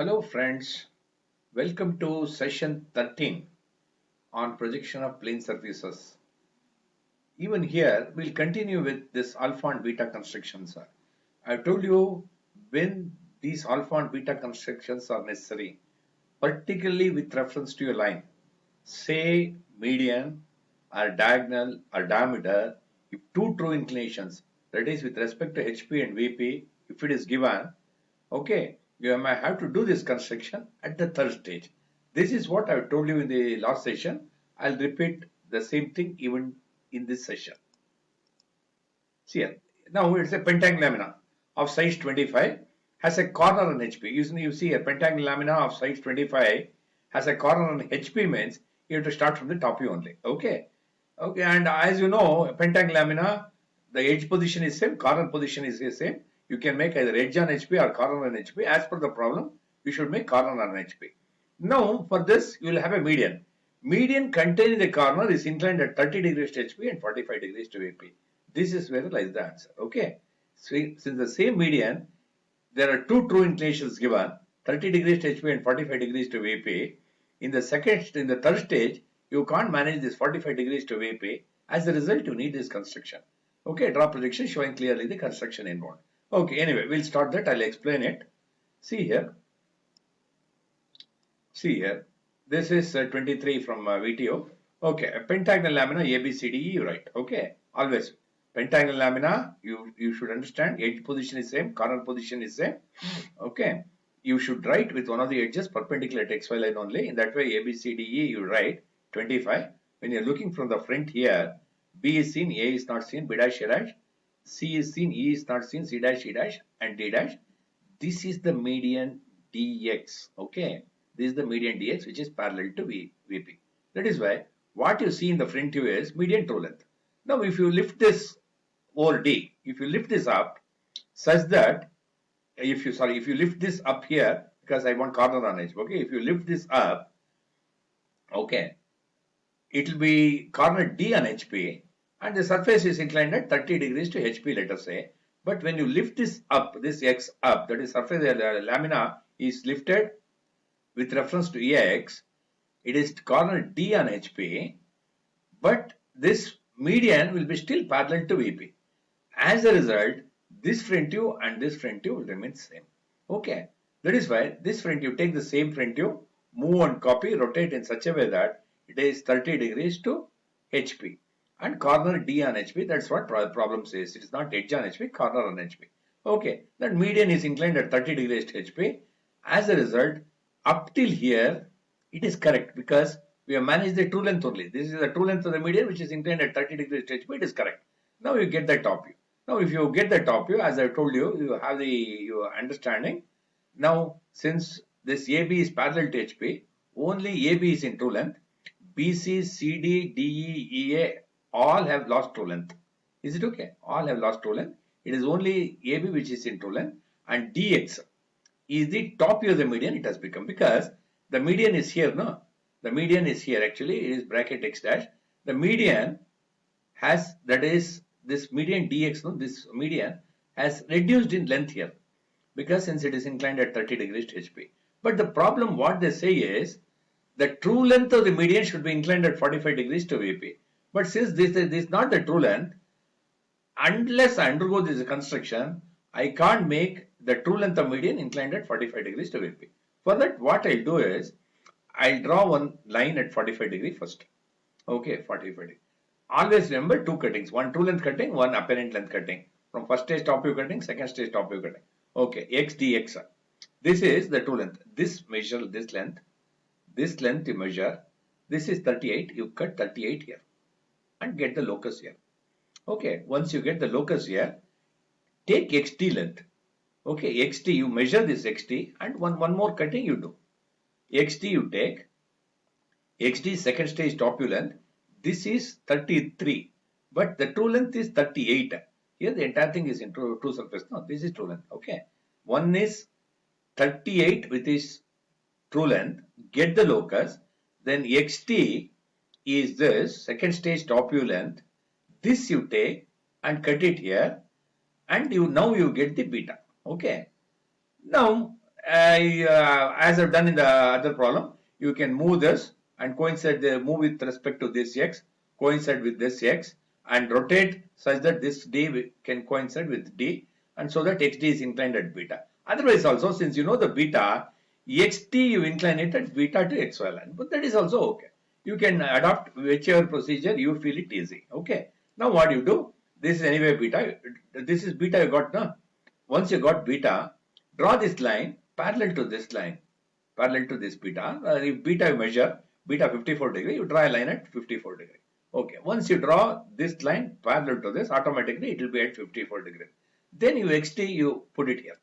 Hello friends, welcome to session 13 on projection of plane surfaces. Even here, we'll continue with this alpha and beta constructions. I've told you when these alpha and beta constructions are necessary, particularly with reference to a line, say median or diagonal or diameter, if two true inclinations, that is with respect to HP and VP, if it is given, okay, you may have to do this construction at the third stage. This is what I told you in the last session. I'll repeat the same thing even in this session. See here. Now it's a pentagonal lamina of size 25 has a corner on HP. You see a pentagonal lamina of size 25 has a corner on HP means you have to start from the top view only. Okay. Okay. And as you know, a pentagonal lamina, the edge position is same, corner position is the same. You can make either edge on HP or corner on HP. As per the problem, you should make corner on HP. Now, for this, you will have a median. Median containing the corner is inclined at 30 degrees to HP and 45 degrees to VP. This is where lies the answer. Okay. So, since the same median, there are two true inclinations given, 30 degrees to HP and 45 degrees to VP. In the third stage, you can't manage this 45 degrees to VP. As a result, you need this construction. Okay, draw projection showing clearly the construction involved. Okay, anyway, we'll start that. I'll explain it. See here. See here. This is 23 from VTO. Okay, a pentagonal lamina ABCDE, you write. Okay, always. Pentagonal lamina, you should understand, edge position is same, corner position is same. Okay, you should write with one of the edges perpendicular to XY line only. In that way, ABCDE, you write 25. When you're looking from the front here, B is seen, A is not seen, B dash, A dash, C is seen, E is not seen, C dash, E dash, and D dash. This is the median DX. Okay, this is the median DX which is parallel to VP. That is why what you see in the front view is median true length. Now, if you lift this over D, if you lift this up such that if you lift this up here, because I want corner on edge, okay, if you lift this up, okay, it will be corner D on HP and the surface is inclined at 30 degrees to HP, let us say. But when you lift this up, this X up, that is surface lamina is lifted with reference to X, it is corner D on HP, but this median will be still parallel to VP. As a result, this front view and this front view will remain same. Okay, that is why this front view, take the same front view, move and copy, rotate in such a way that it is 30 degrees to HP and corner D on HP. That's what problem says. It is not edge on HP, corner on HP. Okay, that median is inclined at 30 degrees to HP. As a result, up till here, it is correct because we have managed the true length only. This is the true length of the median which is inclined at 30 degrees to HP. It is correct. Now you get the top view. Now if you get the top view, as I told you, you have your understanding. Now since this AB is parallel to HP, only AB is in true length. BC, CD, DE, EA all have lost true length. Is it okay? All have lost true length. It is only AB which is in true length and DX is the top view of the median it has become because the median is here, no? The median is here actually, it is bracket X dash. The median has, that is this median DX, no? This median has reduced in length here because since it is inclined at 30 degrees to HP. But the problem what they say is the true length of the median should be inclined at 45 degrees to VP. But since this is not the true length, unless I undergo this construction, I can't make the true length of median inclined at 45 degrees to VP. For that, what I'll do is, I'll draw one line at 45 degree first. Okay, 45 degree. Always remember two cuttings, one true length cutting, one apparent length cutting. From first stage top view cutting, second stage top view cutting. Okay, X dx. This is the true length. This measure this length you measure. This is 38, you cut 38 here and get the locus here. Okay, once you get the locus here, take XT length. Okay, XT, you measure this XT and one more cutting you do. XT you take, XT second stage top view length, this is 33, but the true length is 38. Here the entire thing is in true surface. No, this is true length. Okay, one is 38 with its true length, get the locus, then XT is this second stage top view length, this you take and cut it here and now you get the beta. Okay, now as I've done in the other problem, you can move this and coincide the move with respect to this x, coincide with this x, and rotate such that this d can coincide with d, and so that xd is inclined at beta. Otherwise also, since you know the beta, xt you incline it at beta to xy line, but that is also okay. You can adopt whichever procedure you feel it easy. Okay. Now what you do? This is anyway beta. This is beta you got now. Once you got beta, draw this line parallel to this line, parallel to this beta. If beta you measure, beta 54 degree, you draw a line at 54 degree. Okay, once you draw this line parallel to this, automatically it will be at 54 degree. Then you xt, you put it here.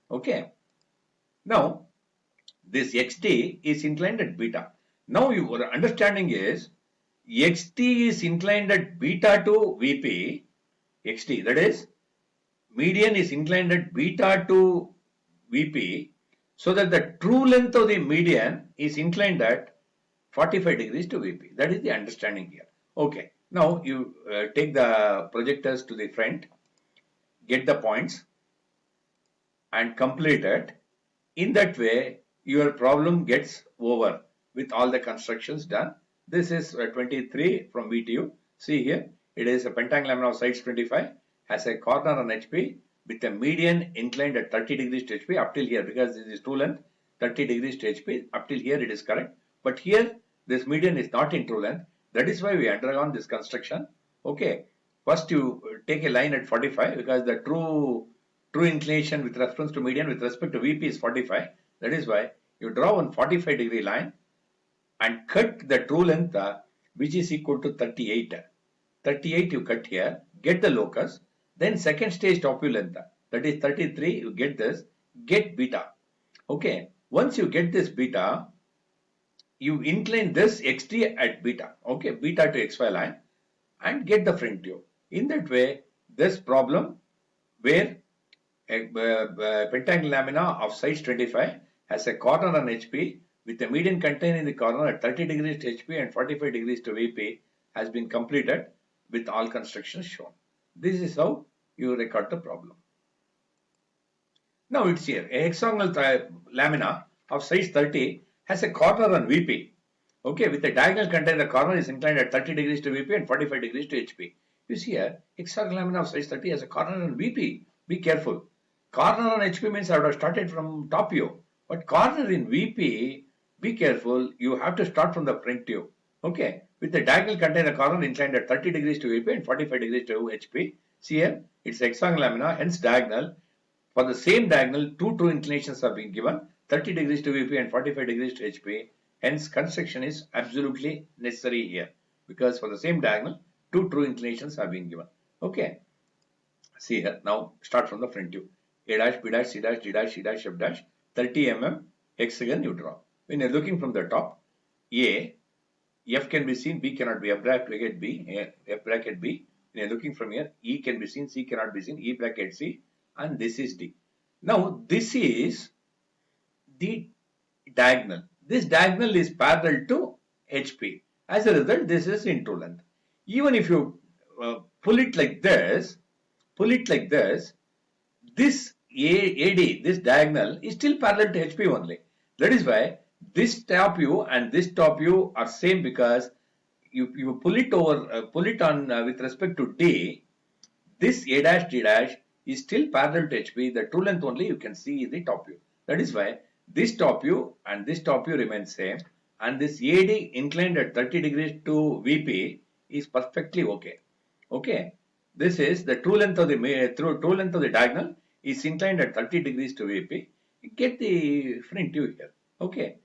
Okay. Now, this xt is inclined at beta. Now your understanding is xt is inclined at beta to Vp, xt, that is median is inclined at beta to Vp, so that the true length of the median is inclined at 45 degrees to Vp. That is the understanding here. Okay. Now you take the projectors to the front, get the points and complete it. In that way, your problem gets over with all the constructions done. This is 23 from VTU. See here, it is a pentagonal lamina of sides 25, has a corner on HP with a median inclined at 30 degrees to HP up till here, because this is true length 30 degrees to HP. Up till here it is correct, but here this median is not in true length. That is why we undergone this construction. Okay, first you take a line at 45, because the true inclination with reference to median with respect to VP is 45. That is why you draw one 45 degree line and cut the true length which is equal to 38. 38 you cut here, get the locus, then second stage top view length, that is 33, you get this, get beta. Okay, once you get this beta, you incline this xt at beta, okay, beta to xy line, and get the front view. In that way, this problem where a pentagonal lamina of size 25 has a corner on HP with a median contained in the corner at 30 degrees to HP and 45 degrees to VP has been completed with all constructions shown. This is how you record the problem. Now it's here. A hexagonal lamina of size 30 has a corner on VP. Okay, with a diagonal contained, the corner is inclined at 30 degrees to VP and 45 degrees to HP. You see here, hexagonal lamina of size 30 has a corner on VP. Be careful. Corner on HP means I would have started from top view. But corner in VP, be careful, you have to start from the front view. Okay, with the diagonal contained, the corner inclined at 30 degrees to VP and 45 degrees to HP. See here, it's hexagonal lamina, hence diagonal. For the same diagonal, two true inclinations are being given, 30 degrees to VP and 45 degrees to HP. Hence, construction is absolutely necessary here, because for the same diagonal, two true inclinations are being given. Okay, see here, now start from the front view. A dash, B dash, C dash, D dash, E dash, F dash, 30 mm hexagon you draw. When you're looking from the top, A, F can be seen, B cannot be, F bracket B, F bracket B. When you're looking from here, E can be seen, C cannot be seen, E bracket C, and this is D. Now, this is the diagonal. This diagonal is parallel to HP. As a result, this is in true length. Even if you pull it like this, this AD, this diagonal is still parallel to HP only. That is why this top view and this top view are same, because you pull it over, pull it on with respect to D, this A dash D dash is still parallel to HP. The true length only you can see the top view. That is why this top view and this top view remain same, and this AD inclined at 30 degrees to VP is perfectly okay. Okay, this is the true length of the diagonal is inclined at 30 degrees to VP. Get the front view here. Okay,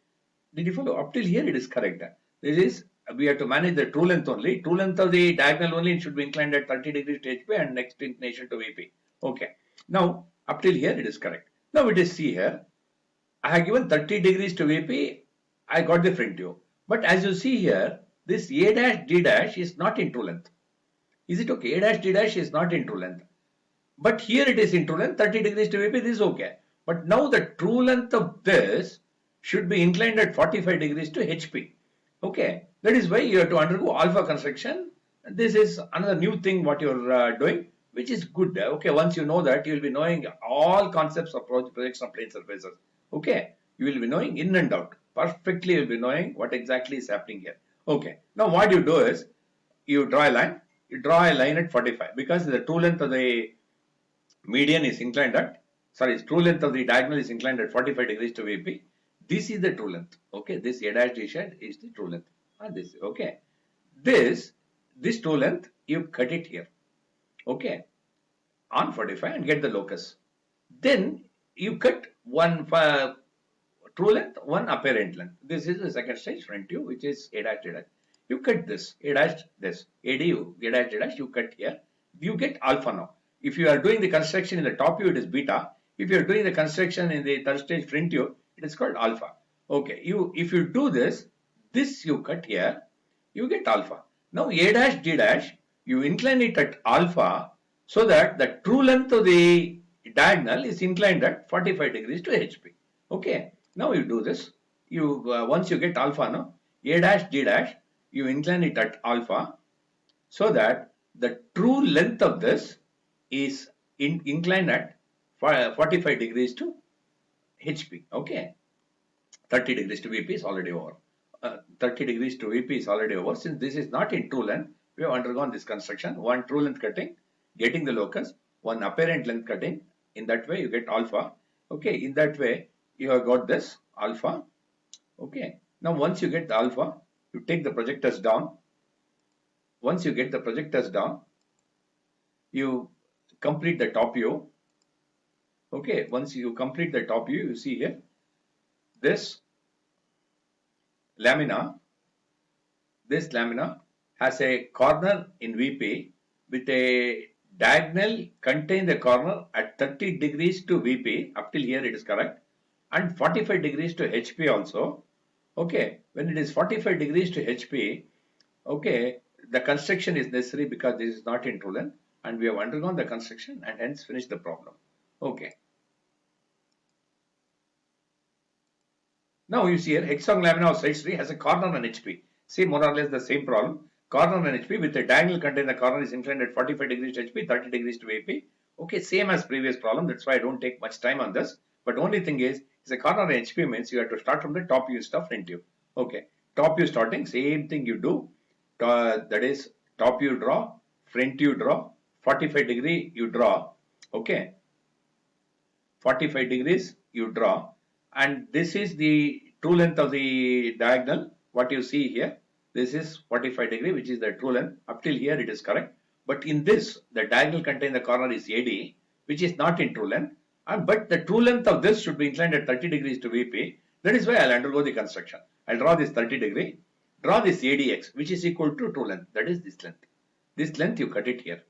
did you follow? Up till here it is correct. This is, we have to manage the true length only. True length of the diagonal only should be inclined at 30 degrees to HP and next inclination to VP. Okay, now up till here it is correct. Now it is, see here, I have given 30 degrees to VP, I got the front view. But as you see here, this A dash D dash is not in true length. Is it okay? A dash D dash is not in true length. But here it is in true length, 30 degrees to VP, this is okay. But now the true length of this should be inclined at 45 degrees to HP. Okay, that is why you have to undergo alpha construction. This is another new thing what you are doing, which is good. Okay, once you know that, you will be knowing all concepts of projection of plane surfaces. Okay, you will be knowing in and out. Perfectly, you will be knowing what exactly is happening here. Okay, now what you do is you draw a line. You draw a line at 45 because the true length of the median is inclined at, sorry, true length of the diagonal is inclined at 45 degrees to VP. This is the true length. Okay, this A dash D dash is the true length. And this, okay. This true length, you cut it here. Okay, on 45 and get the locus. Then you cut one true length, one apparent length. This is the second stage front view, which is A dash D dash. You cut this, A dash, this, ADU, A dash D dash, you cut here. You get alpha now. If you are doing the construction in the top view, it is beta. If you are doing the construction in the third stage front view, it is called alpha. Okay, if you do this you cut here, you get alpha. Now A dash D dash, you incline it at alpha so that the true length of the diagonal is inclined at 45 degrees to HP. Okay, now you do this. You once you get alpha, no, A dash D dash, you incline it at alpha so that the true length of this is inclined at 45 degrees to HP. Okay, 30 degrees to VP is already over. 30 degrees to VP is already over. Since this is not in true length, we have undergone this construction. One true length cutting, getting the locus, one apparent length cutting. In that way, you get alpha. Okay, in that way, you have got this alpha. Okay, now once you get the alpha, you take the projectors down. Once you get the projectors down, you complete the top view. Okay, once you complete the top view, you see here, this lamina has a corner in VP with a diagonal contain the corner at 30 degrees to VP. Up till here it is correct. And 45 degrees to HP also. Okay, when it is 45 degrees to HP, okay, the construction is necessary because this is not in true length and we have undergone the construction and hence finished the problem. Okay. Now you see here, hexagonal lamina of side 3 has a corner on HP. See, more or less the same problem. Corner on HP with a diagonal contain the corner is inclined at 45 degrees to HP, 30 degrees to AP. Okay, same as previous problem. That's why I don't take much time on this. But only thing is a corner on HP means you have to start from the top view stuff front view. Okay, top view starting, same thing you do. That is top view draw, front view draw, 45 degree you draw. Okay, 45 degrees you draw. And this is the true length of the diagonal. What you see here, this is 45 degree, which is the true length. Up till here it is correct. But in this, the diagonal contain the corner is AD, which is not in true length. But the true length of this should be inclined at 30 degrees to VP. That is why I'll undergo the construction. I'll draw this 30 degree. Draw this ADX, which is equal to true length. That is this length. This length you cut it here.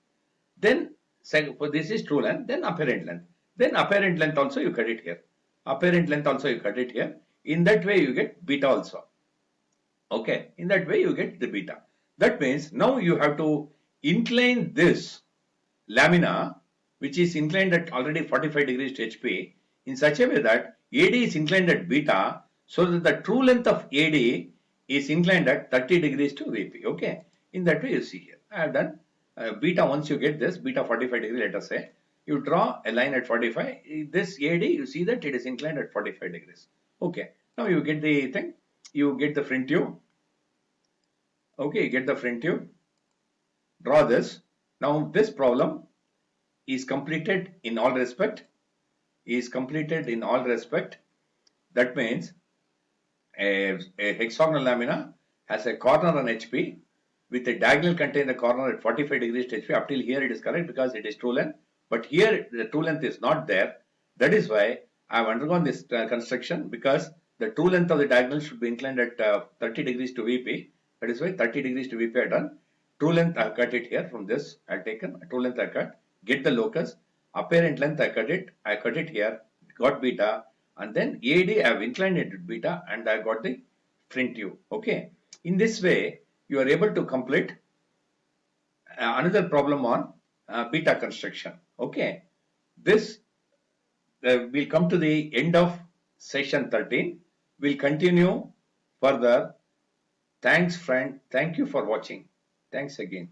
Then, this is true length, then apparent length. Then apparent length also you cut it here. Apparent length also you cut it here. In that way you get beta also. Okay, in that way you get the beta. That means now you have to incline this lamina, which is inclined at already 45 degrees to HP, in such a way that AD is inclined at beta, so that the true length of AD is inclined at 30 degrees to VP. Okay, in that way you see here. I have done beta. Once you get this beta 45 degree, let us say, you draw a line at 45. This AD, you see that it is inclined at 45 degrees. Okay, now you get the thing, you get the front view. Okay, get the front view, draw this. Now this problem is completed in all respect. That means a hexagonal lamina has a corner on HP with a diagonal contain the corner at 45 degrees to HP. Up till here it is correct because it is true length. But here the true length is not there. That is why I have undergone this construction, because the true length of the diagonal should be inclined at 30 degrees to VP. That is why 30 degrees to VP I have done. True length I have cut it here from this. I have taken true length I cut. Get the locus. Apparent length I cut it here. Got beta. And then AD I have inclined it to beta and I got the front view. Okay. In this way you are able to complete another problem on beta construction. Okay, this we'll come to the end of session 13. We'll continue further. Thanks friend. Thank you for watching. Thanks again.